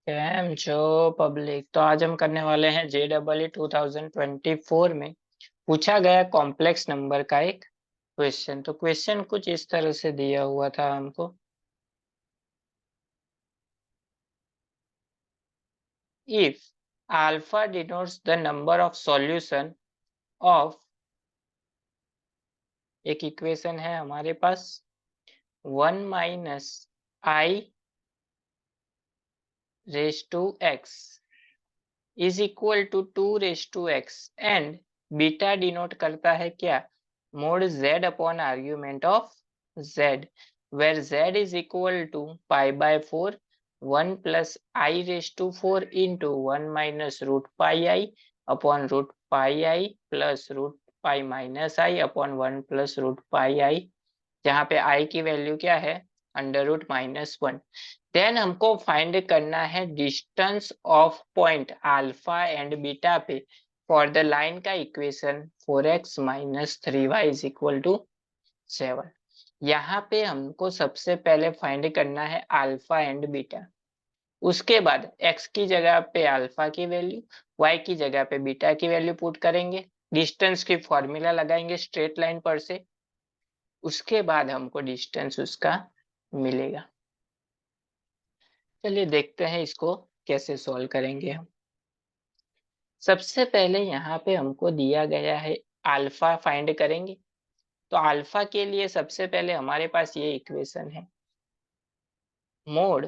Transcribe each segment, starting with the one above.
Cam जो public. तो आज हम करने वाले हैं JEE 2024 में पूछा गया कॉम्प्लेक्स नंबर का एक क्वेश्चन। तो क्वेश्चन कुछ इस तरह से दिया हुआ था हमको। If alpha denotes the number of solution of, एक इक्वेशन है हमारे पास 1 minus i raise to x is equal to 2 raise to x and beta denote करता है क्या, mod z upon argument of z, where z is equal to pi by 4 1 plus i raise to 4 into 1 minus root pi i upon root pi i plus root pi minus i upon 1 plus root pi आई, जहाँ पे आई की value क्या है √-1। Then हमको find करना है distance of point alpha and beta पे for the line का equation 4x minus 3y is equal to 7। यहाँ पे हमको सबसे पहले फाइंड करना है अल्फा एंड बीटा, उसके बाद x की जगह पे अल्फा की वैल्यू, y की जगह पे बीटा की वैल्यू पुट करेंगे, डिस्टेंस की फॉर्मूला लगाएंगे स्ट्रेट लाइन पर से, उसके बाद हमको डिस्टेंस उसका मिलेगा। चलिए देखते हैं इसको कैसे सॉल्व करेंगे हम। सबसे पहले यहाँ पे हमको दिया गया है अल्फा फाइंड करेंगे। तो अल्फा के लिए सबसे पहले हमारे पास ये इक्वेशन है, mod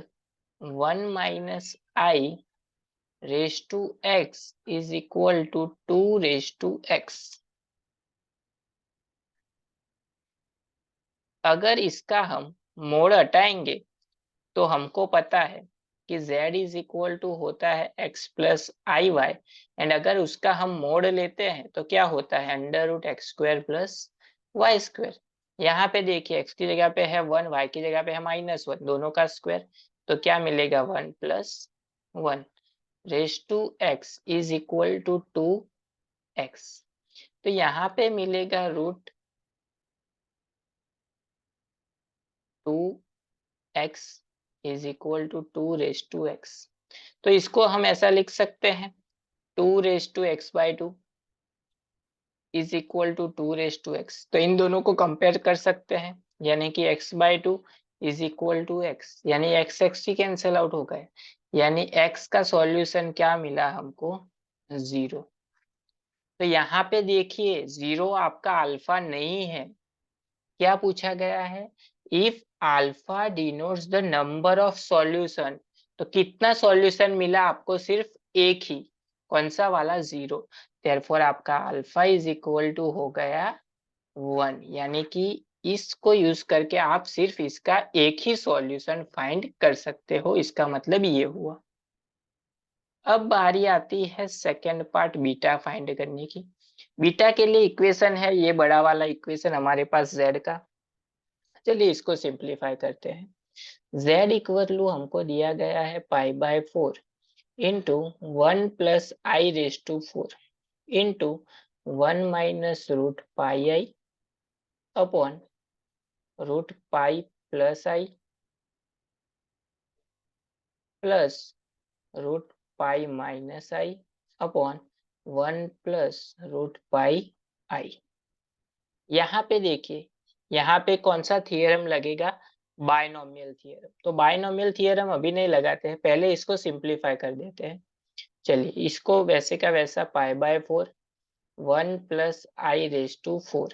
1 minus i raise to x is equal to 2 raise to x. अगर इसका हम मोड हटाएंगे तो हमको पता है कि z इज इक्वल टू होता है x plus i y, and अगर उसका हम मोड लेते हैं तो क्या होता है √x² प्लस वाई स्क्वायर। यहाँ पे देखिए x की जगह पे है 1, y की जगह पे है -1, दोनों का स्क्वायर, तो क्या मिलेगा 1 plus 1 raise to x is equal to 2x। तो यहाँ पे मिलेगा √2x is equal to 2 raise to x। तो इसको हम ऐसा लिख सकते हैं 2 raise to x by 2 is equal to 2 raise to x. तो इन दोनों को कंपेयर कर सकते हैं, यानी कि x by 2 is equal to x, यानी x x ही कैंसिल आउट हो गए, यानी x का सॉल्यूशन क्या मिला हमको 0। तो यहाँ पे देखिए 0 आपका अल्फा नहीं है, क्या पूछा गया है, if alpha denotes the number of solution. तो कितना सॉल्यूशन मिला आपको, सिर्फ एक ही, कौन सा वाला 0। देयरफॉर आपका अल्फा इज इक्वल टू हो गया 1, यानी कि इसको यूज करके आप सिर्फ इसका एक ही सॉल्यूशन फाइंड कर सकते हो, इसका मतलब ये हुआ। अब बारी आती है सेकेंड पार्ट बीटा फाइंड करने की। बीटा के लिए इक्वेशन है ये बड़ा वाला इक्वेशन हमारे पास z का। चलिए इसको सिंप्लीफाई करते हैं। z इक्वल टू हमको दिया गया है pi by 4 into 1 plus i raise to 4 into 1 minus root pi i upon root pi plus i plus root pi minus i upon 1 plus root pi i. यहाँ पे देखिए, यहाँ पे कौन सा थियरम लगेगा, बायनोमियल थियरम। तो बायनोमियल थियरम अभी नहीं लगाते हैं, पहले इसको सिंप्लीफाई कर देते हैं। चलिए इसको वैसे का वैसा pi by 4 1 plus i raise to 4,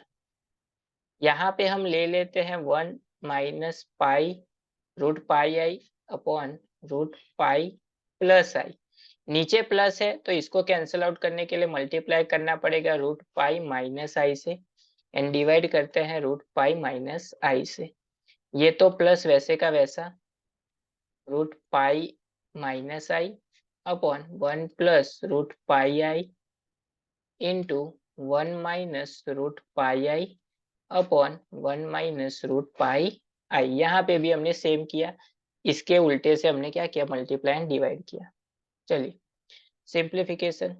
यहाँ पे हम ले लेते हैं 1 minus pi root pi i upon root pi plus i. नीचे प्लस है तो इसको कैंसिल आउट करने के लिए मल्टीप्लाई करना पड़ेगा रूट पाई माइनस आई से, एंड डिवाइड करते हैं रूट पाई माइनस आई से। ये तो प्लस वैसे का वैसा root pi minus i upon 1 plus root pi I into 1 minus root pi i upon 1 minus root pi i. यहाँ पे भी हमने सेम किया, इसके उल्टे से हमने क्या किया, मल्टीप्लाई एंड डिवाइड किया। चलिए simplification,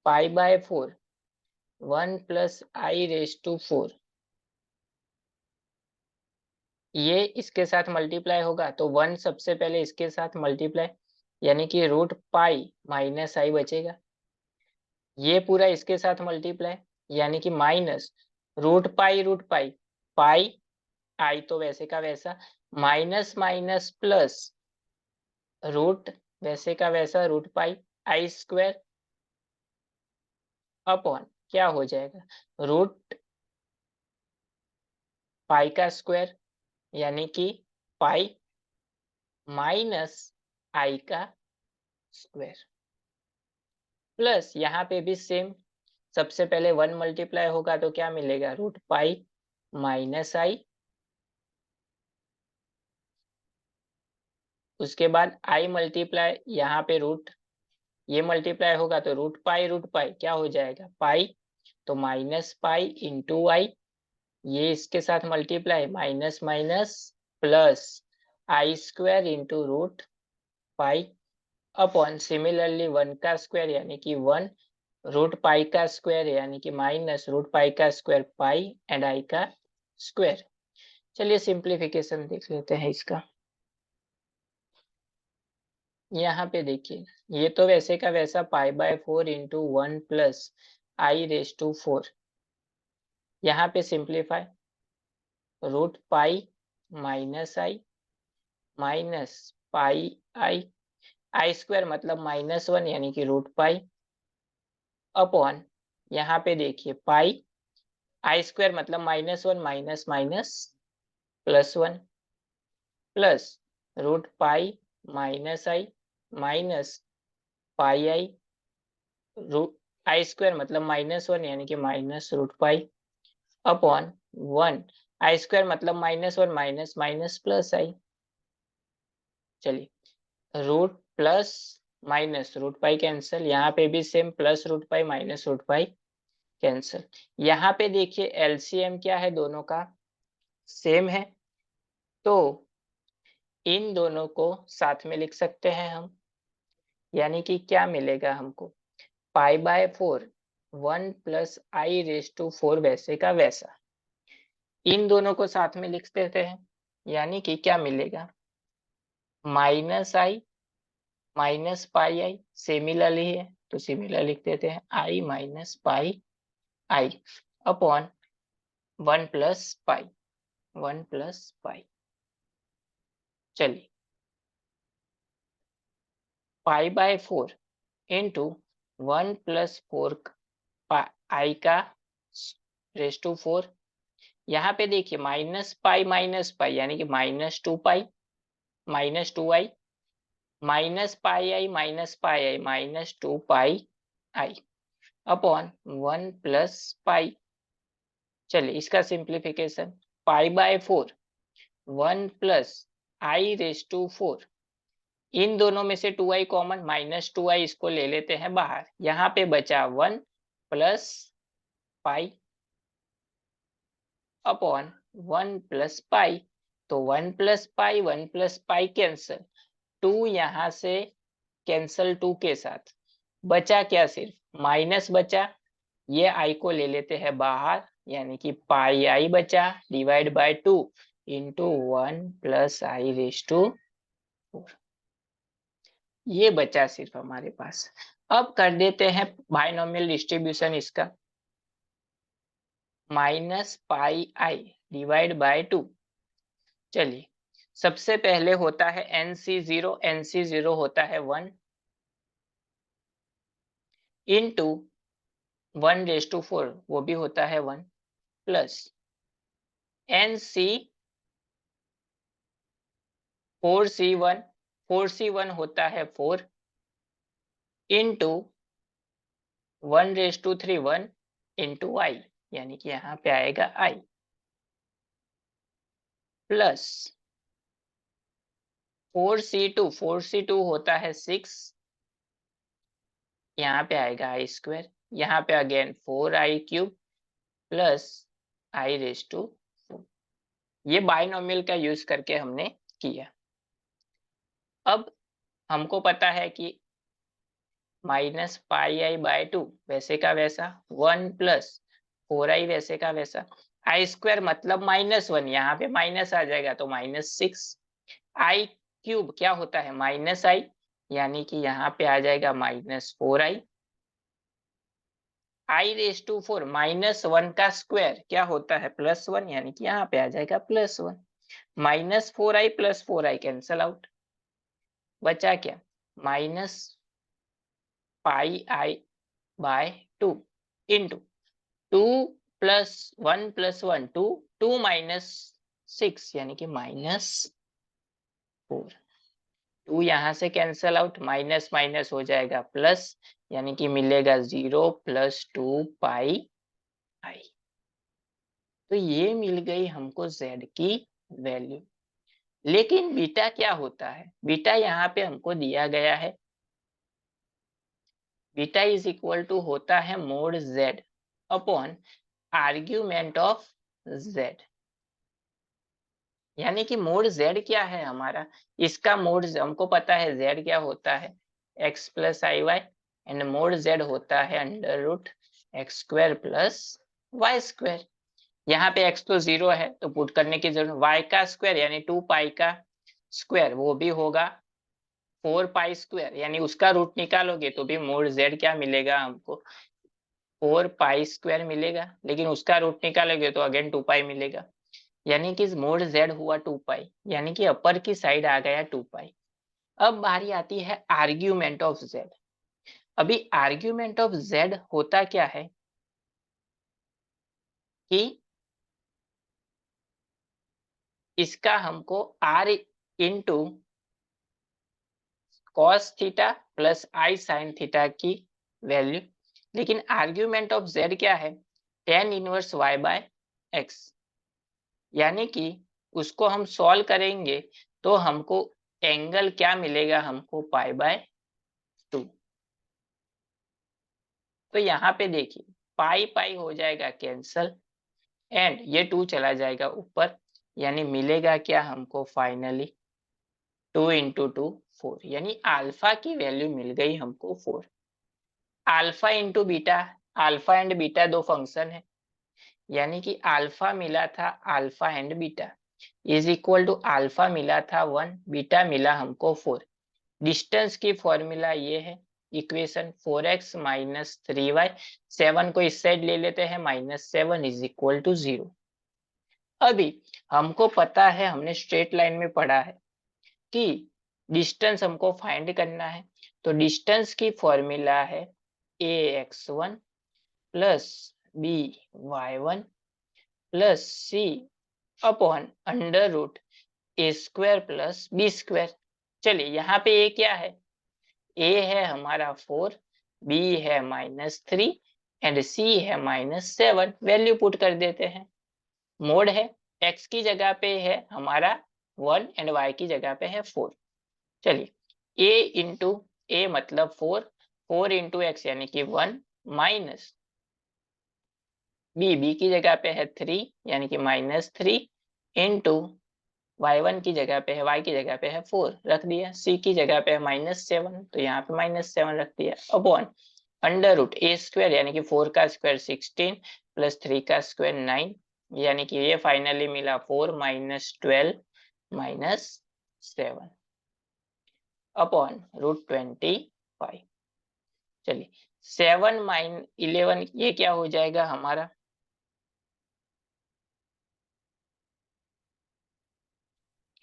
pi by 4 1 plus i raise to 4, ये इसके साथ मल्टीप्लाई होगा तो 1 सबसे पहले इसके साथ मल्टीप्लाई, यानी कि रूट पाई माइनस आई बचेगा। ये पूरा इसके साथ मल्टीप्लाई, यानी कि माइनस रूट पाई पाई आई तो वैसे का वैसा, माइनस माइनस प्लस रूट वैसे का वैसा root pi i square upon क्या हो जाएगा रूट पाई का स्क्वायर, यानी कि पाई माइनस आई का स्क्वायर, प्लस यहाँ पे भी सेम, सबसे पहले 1 मल्टीप्लाई होगा तो क्या मिलेगा रूट पाई माइनस आई, उसके बाद आई मल्टीप्लाई यहाँ पे रूट, ये मल्टीप्लाई होगा तो रूट पाई क्या हो जाएगा पाई, तो माइनस पाई इंटू आई, ये इसके साथ multiply minus minus plus i square into root pi upon similarly 1 का स्क्वायर यानी कि 1 रूट पाई का स्क्वायर यानी कि माइनस रूट पाई का स्क्वायर पाई एंड आई का स्क्वायर। चलिए सिंप्लीफिकेशन देख लेते हैं इसका। यहाँ पे देखिए ये तो वैसे का वैसा pi by 4 into 1 plus i raise to 4, यहाँ पे simplify root pi minus i minus pi i square मतलब माइनस 1 यानी कि रूट पाई अपॉन यहाँ पे देखिए पाई आई स्क्वायर मतलब minus 1 minus minus plus 1 plus root pi minus i minus pi i root i square मतलब minus 1 यानी कि minus root pi upon 1 i square मतलब minus 1 minus minus plus i. चलिए root plus minus root pi cancel, यहाँ पे भी same plus root pi minus root pi cancel. यहाँ पे देखिए एलसीएम क्या है दोनों का सेम है, तो इन दोनों को साथ में लिख सकते हैं हम, यानी कि क्या मिलेगा हमको pi by 4 1 plus i raise to 4 वैसे का वैसा, इन दोनों को साथ में लिख देते हैं, यानी कि क्या मिलेगा minus i minus pi i similarly है तो सिमिलर लिख देते हैं i minus pi i upon 1 plus pi 1 plus pi. चलिए pi by 4 into 1 plus 4 i का रेस टू 4, यहाँ पे देखिए माइनस पाई यानी कि minus two i minus pi i minus 2 pi i upon 1 plus pi. चलिए इसका simplification pi by 4 1 plus i raise to 4, इन दोनों में से 2i कॉमन माइनस 2i इसको ले लेते हैं बाहर, यहाँ पे बचा 1 प्लस पाई अपॉन 1 प्लस पाई, तो 1 प्लस पाई कैंसल, 2 यहाँ से कैंसल 2 के साथ बचा क्या सिर्फ माइनस बचा, ये आई को ले लेते हैं बाहर यानी कि पाई आई बचा divide by 2 into 1 plus i raise to 4, ये बचा सिर्फ हमारे पास। अब कर देते हैं बाइनोमियल डिस्ट्रीब्यूशन इसका, minus pi I divide by 2। चलिए सबसे पहले होता है NC0 होता है 1 इंटू 1 रेस टू 4 वो भी होता है 1 प्लस NC 4C1 होता है 4 इंटू 1 रेस टू 3 1 इंटू आई, यानी कि यहाँ पे आएगा आई प्लस 4C2 होता है 6, यहाँ पे आएगा आई स्क्वायर, यहाँ पे again 4i³ plus i raise to 4, ये बाइनोमियल का यूज करके हमने किया। अब हमको पता है कि माइनस पाई आई बाय 2 वैसे का वैसा 1 प्लस 4i वैसे का वैसा, आई स्क्वायर मतलब -1 यहाँ पे माइनस आ जाएगा तो -6, आई क्यूब क्या होता है -i यानी कि यहाँ पे आ जाएगा -4i, i⁴ -1 का स्क्वायर क्या होता है +1, यानी कि यहाँ पे आ जाएगा +1, -4i + 4i कैंसल आउट, बचा क्या -πi/2 इंटू 2 + 1 + 1 2, 2 - 6 यानी कि -4, 2 यहाँ से कैंसल आउट, माइनस माइनस हो जाएगा प्लस, यानी कि मिलेगा 0 + 2πi। तो ये मिल गई हमको z की वैल्यू। लेकिन बीटा क्या होता है, बीटा यहाँ पे हमको दिया गया है, बीटा = होता है mode z upon argument of z, यानी कि मोड z क्या है हमारा, इसका मोड हमको पता है z क्या होता है x + iy, and mode z होता है √x² + y²। यहाँ पे x तो 0 है तो पुट करने की जरूरत, y का स्क्वायर यानी 2π का स्क्वायर वो भी होगा 4π² यानी उसका रूट निकालोगे तो भी मोड z क्या मिलेगा हमको 4π² मिलेगा, लेकिन उसका रूट निकालोगे तो अगेन 2π मिलेगा, यानी कि मोड z हुआ 2π, यानी कि अपर की साइड आ गया 2π। अब बारी आती है आर्ग्यूमेंट ऑफ z। अभी आर्ग्यूमेंट ऑफ z होता क्या है कि इसका हमको r into cos theta plus i sin theta की वैल्यू, लेकिन आर्ग्यूमेंट ऑफ z क्या है tan इनवर्स y/x, यानी कि उसको हम सॉल्व करेंगे तो हमको एंगल क्या मिलेगा हमको π/2। तो यहाँ पे देखिए पाई पाई हो जाएगा कैंसल, एंड ये 2 चला जाएगा ऊपर, यानी मिलेगा क्या हमको फाइनली 2 × 2 4, यानी अल्फा की वैल्यू मिल गई हमको 4। Alpha into beta, alpha and beta दो फंक्शन है, यानी कि अल्फा मिला था अल्फा एंड बीटा = अल्फा मिला था 1, बीटा मिला हमको 4। डिस्टेंस की फॉर्मूला ये है, इक्वेशन 4x - 3y, 7 को इस साइड ले लेते हैं -7 = 0। अभी हमको पता है, हमने स्ट्रेट लाइन में पढ़ा है कि डिस्टेंस हमको फाइंड करना है, तो डिस्टेंस की फॉर्मूला है ax1 + by1 + c upon √a² + b²। चलिए यहाँ पे a क्या है, a है हमारा 4, b है -3 एंड c है -7, वैल्यू पुट कर देते हैं। मोड है x की जगह पे है हमारा 1 एंड y की जगह पे है 4। चलिए a इंटू a मतलब 4, 4 इंटू x यानी कि 1 माइनस b की जगह पे है 3 यानी कि -3 इंटू y1 की जगह पे है, y की जगह पे है 4 रख दिया, c की जगह पे है -7 तो यहाँ पे -7 रख दिया, अपॉन √a² यानी कि 4 का स्क्वायर 16 + 3 का स्क्वायर 9, यानी कि ये फाइनली मिला 4 - 12 - 7 अपॉन √25। चलिए 7 - 11 ये क्या हो जाएगा हमारा,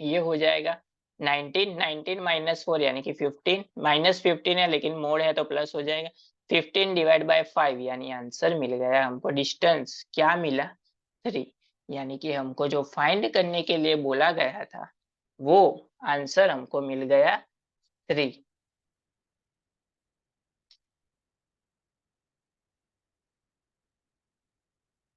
ये हो जाएगा 19, 19 - 4 यानी कि 15, -15 है लेकिन मोड है तो प्लस हो जाएगा, 15/5 यानी आंसर मिल गया हमको, डिस्टेंस क्या मिला 3, यानी कि हमको जो फाइंड करने के लिए बोला गया था वो आंसर हमको मिल गया 3।